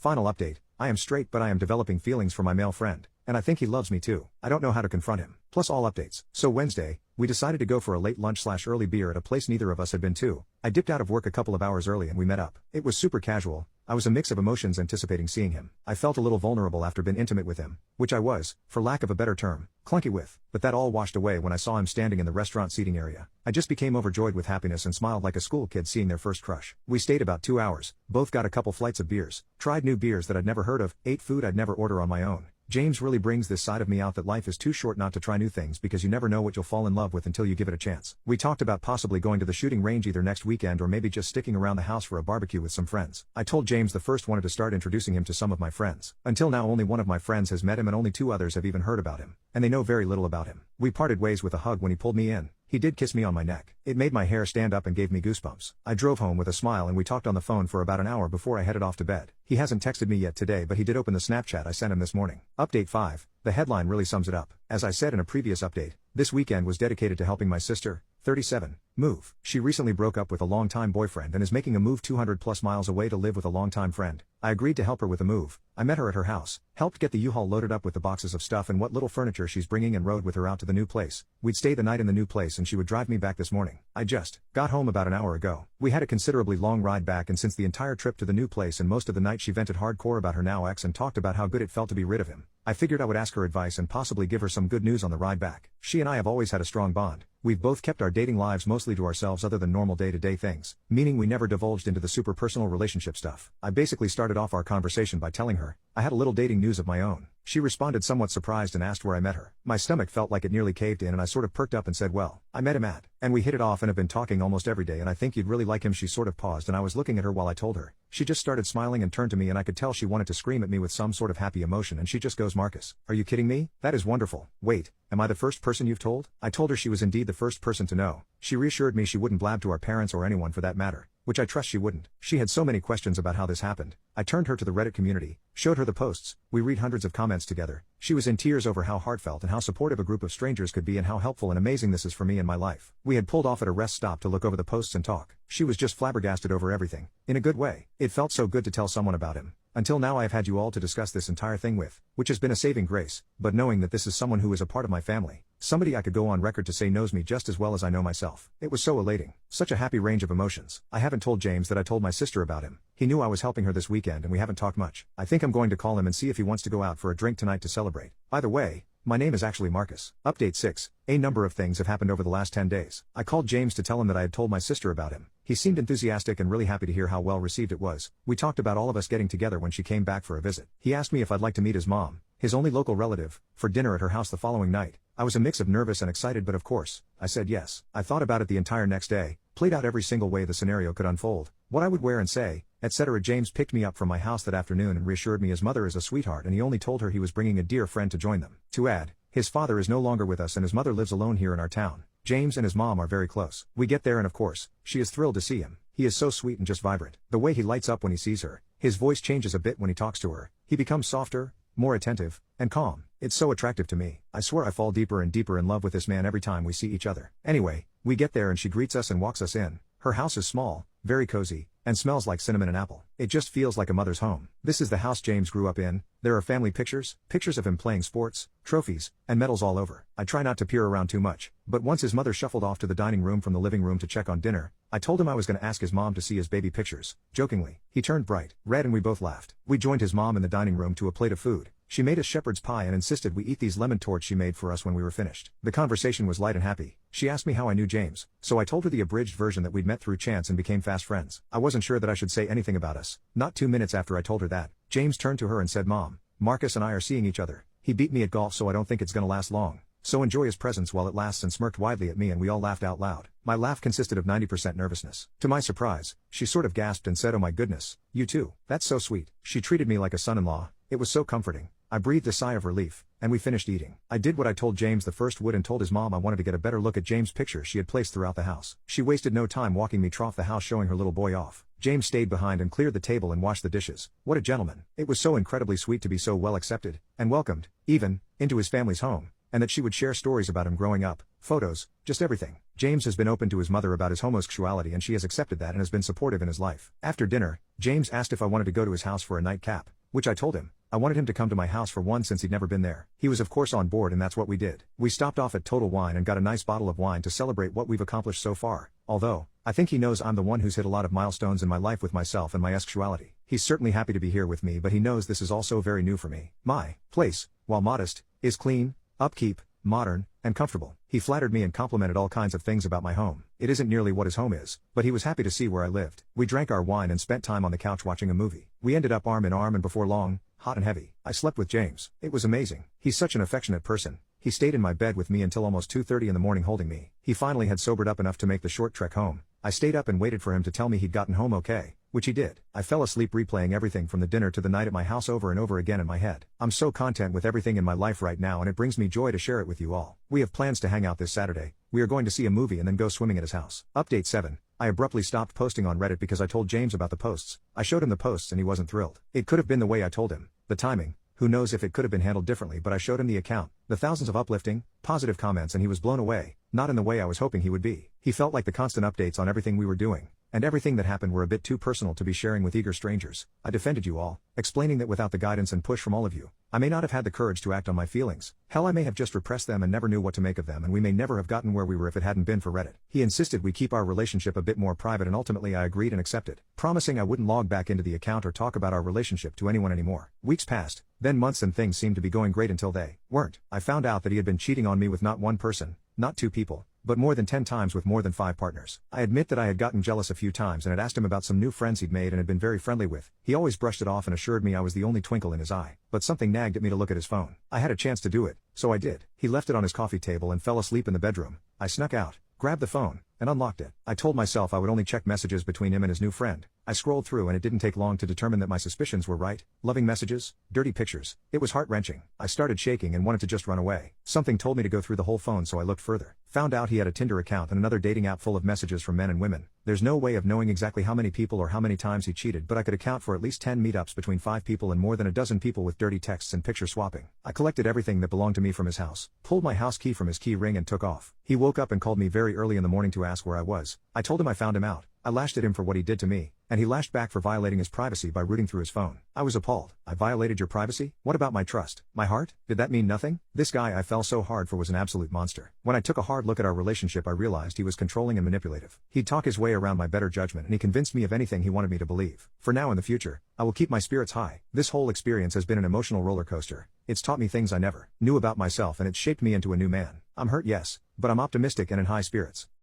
Final update, I am straight but I am developing feelings for my male friend, and I think he loves me too. I don't know how to confront him. Plus all updates. So Wednesday, we decided to go for a late lunch/early beer at a place neither of us had been to. I dipped out of work a couple of hours early and we met up. It was super casual. I was a mix of emotions anticipating seeing him. I felt a little vulnerable after being intimate with him, which I was, for lack of a better term, clunky with, but that all washed away when I saw him standing in the restaurant seating area. I just became overjoyed with happiness and smiled like a school kid seeing their first crush. We stayed about 2 hours, both got a couple flights of beers, tried new beers that I'd never heard of, ate food I'd never order on my own. James really brings this side of me out that life is too short not to try new things because you never know what you'll fall in love with until you give it a chance. We talked about possibly going to the shooting range either next weekend or maybe just sticking around the house for a barbecue with some friends. I told James the first wanted to start introducing him to some of my friends. Until now only one of my friends has met him and only 2 others have even heard about him, and they know very little about him. We parted ways with a hug when he pulled me in. He did kiss me on my neck. It made my hair stand up and gave me goosebumps. I drove home with a smile and we talked on the phone for about an hour before I headed off to bed. He hasn't texted me yet today but he did open the Snapchat I sent him this morning. Update 5. The headline really sums it up. As I said in a previous update, this weekend was dedicated to helping my sister, 37, move. She recently broke up with a longtime boyfriend and is making a move 200 plus miles away to live with a longtime friend. I agreed to help her with the move. I met her at her house, helped get the U-Haul loaded up with the boxes of stuff and what little furniture she's bringing and rode with her out to the new place. We'd stay the night in the new place and she would drive me back this morning. I just got home about an hour ago. We had a considerably long ride back and since the entire trip to the new place and most of the night she vented hardcore about her now ex and talked about how good it felt to be rid of him. I figured I would ask her advice and possibly give her some good news on the ride back. She and I have always had a strong bond. We've both kept our dating lives mostly to ourselves other than normal day-to-day things, meaning we never divulged into the super personal relationship stuff. I basically started off our conversation by telling her I had a little dating news of my own. She responded somewhat surprised and asked where I met her. My stomach felt like it nearly caved in and I sort of perked up and said, well, I met him at, and we hit it off and have been talking almost every day and I think you'd really like him. She sort of paused and I was looking at her while I told her. She just started smiling and turned to me and I could tell she wanted to scream at me with some sort of happy emotion and she just goes, Marcus, are you kidding me? That is wonderful. Wait, am I the first person you've told? I told her she was indeed the first person to know. She reassured me she wouldn't blab to our parents or anyone for that matter, which I trust she wouldn't. She had so many questions about how this happened. I turned her to the Reddit community, showed her the posts, we read hundreds of comments together. She was in tears over how heartfelt and how supportive a group of strangers could be and how helpful and amazing this is for me in my life. We had pulled off at a rest stop to look over the posts and talk. She was just flabbergasted over everything, in a good way. It felt so good to tell someone about him. Until now I have had you all to discuss this entire thing with, which has been a saving grace, but knowing that this is someone who is a part of my family, somebody I could go on record to say knows me just as well as I know myself. It was so elating. Such a happy range of emotions. I haven't told James that I told my sister about him. He knew I was helping her this weekend and we haven't talked much. I think I'm going to call him and see if he wants to go out for a drink tonight to celebrate. Either way, my name is actually Marcus. Update 6. A number of things have happened over the last 10 days. I called James to tell him that I had told my sister about him. He seemed enthusiastic and really happy to hear how well received it was. We talked about all of us getting together when she came back for a visit. He asked me if I'd like to meet his mom, his only local relative, for dinner at her house the following night. I was a mix of nervous and excited but of course, I said yes. I thought about it the entire next day, played out every single way the scenario could unfold, what I would wear and say, etc. James picked me up from my house that afternoon and reassured me his mother is a sweetheart and he only told her he was bringing a dear friend to join them. To add, his father is no longer with us and his mother lives alone here in our town. James and his mom are very close. We get there and of course, she is thrilled to see him. He is so sweet and just vibrant. The way he lights up when he sees her, his voice changes a bit when he talks to her, he becomes softer, more attentive, and calm. It's so attractive to me. I swear I fall deeper and deeper in love with this man every time we see each other. Anyway, we get there and she greets us and walks us in. Her house is small, very cozy, and smells like cinnamon and apple. It just feels like a mother's home. This is the house James grew up in. There are family pictures of him playing sports, trophies, and medals all over. I try not to peer around too much, but once his mother shuffled off to the dining room from the living room to check on dinner, I told him I was going to ask his mom to see his baby pictures. Jokingly, he turned bright red and we both laughed. We joined his mom in the dining room to a plate of food. She made us shepherd's pie and insisted we eat these lemon torts she made for us when we were finished. The conversation was light and happy. She asked me how I knew James, so I told her the abridged version that we'd met through chance and became fast friends. I wasn't sure that I should say anything about us. Not 2 minutes after I told her that, James turned to her and said, Mom, Marcus and I are seeing each other. He beat me at golf so I don't think it's gonna last long. So enjoy his presence while it lasts, and smirked widely at me and we all laughed out loud. My laugh consisted of 90% nervousness. To my surprise, she sort of gasped and said, oh my goodness, you too. That's so sweet. She treated me like a son-in-law. It was so comforting. I breathed a sigh of relief, and we finished eating. I did what I told James the first would and told his mom I wanted to get a better look at James' pictures she had placed throughout the house. She wasted no time walking me through the house showing her little boy off. James stayed behind and cleared the table and washed the dishes. What a gentleman. It was so incredibly sweet to be so well accepted, and welcomed, even, into his family's home, and that she would share stories about him growing up, photos, just everything. James has been open to his mother about his homosexuality and she has accepted that and has been supportive in his life. After dinner, James asked if I wanted to go to his house for a nightcap. which I told him. I wanted him to come to my house for one since he'd never been there. He was of course on board and that's what we did. We stopped off at Total Wine and got a nice bottle of wine to celebrate what we've accomplished so far, although, I think he knows I'm the one who's hit a lot of milestones in my life with myself and my sexuality. He's certainly happy to be here with me, but he knows this is also very new for me. My place, while modest, is clean, upkeep, modern, and comfortable. He flattered me and complimented all kinds of things about my home. It isn't nearly what his home is, but he was happy to see where I lived. We drank our wine and spent time on the couch watching a movie. We ended up arm in arm and before long, hot and heavy, I slept with James. It was amazing. He's such an affectionate person. He stayed in my bed with me until almost 2:30 in the morning holding me. He finally had sobered up enough to make the short trek home. I stayed up and waited for him to tell me he'd gotten home okay, which he did. I fell asleep replaying everything from the dinner to the night at my house over and over again in my head. I'm so content with everything in my life right now and it brings me joy to share it with you all. We have plans to hang out this Saturday. We are going to see a movie and then go swimming at his house. Update 7. I abruptly stopped posting on Reddit because I told James about the posts. I showed him the posts and he wasn't thrilled. It could have been the way I told him. The timing. Who knows if it could have been handled differently, but I showed him the account, the thousands of uplifting, positive comments, and he was blown away, not in the way I was hoping he would be. He felt like the constant updates on everything we were doing, and everything that happened were a bit too personal to be sharing with eager strangers. I defended you all, explaining that without the guidance and push from all of you, I may not have had the courage to act on my feelings. Hell, I may have just repressed them and never knew what to make of them, and we may never have gotten where we were if it hadn't been for Reddit. He insisted we keep our relationship a bit more private and ultimately I agreed and accepted, promising I wouldn't log back into the account or talk about our relationship to anyone anymore. Weeks passed, then months, and things seemed to be going great until they weren't. I found out that he had been cheating on me with not one person, not two people, but more than 10 times with more than 5 partners. I admit that I had gotten jealous a few times and had asked him about some new friends he'd made and had been very friendly with. He always brushed it off and assured me I was the only twinkle in his eye, but something nagged at me to look at his phone. I had a chance to do it, so I did. He left it on his coffee table and fell asleep in the bedroom. I snuck out, grabbed the phone, and unlocked it. I told myself I would only check messages between him and his new friend. I scrolled through and it didn't take long to determine that my suspicions were right. Loving messages, dirty pictures. It was heart-wrenching. I started shaking and wanted to just run away. Something told me to go through the whole phone, so I looked further. Found out he had a Tinder account and another dating app full of messages from men and women. There's no way of knowing exactly how many people or how many times he cheated, but I could account for at least 10 meetups between 5 people and more than a dozen people with dirty texts and picture swapping. I collected everything that belonged to me from his house, pulled my house key from his key ring and took off. He woke up and called me very early in the morning to ask where I was. I told him I found him out. I lashed at him for what he did to me, and he lashed back for violating his privacy by rooting through his phone. I was appalled. I violated your privacy? What about my trust? My heart? Did that mean nothing? This guy I fell so hard for was an absolute monster. When I took a hard look at our relationship, I realized he was controlling and manipulative. He'd talk his way around my better judgment and he convinced me of anything he wanted me to believe. For now and the future, I will keep my spirits high. This whole experience has been an emotional roller coaster. It's taught me things I never knew about myself and it's shaped me into a new man. I'm hurt, yes, but I'm optimistic and in high spirits.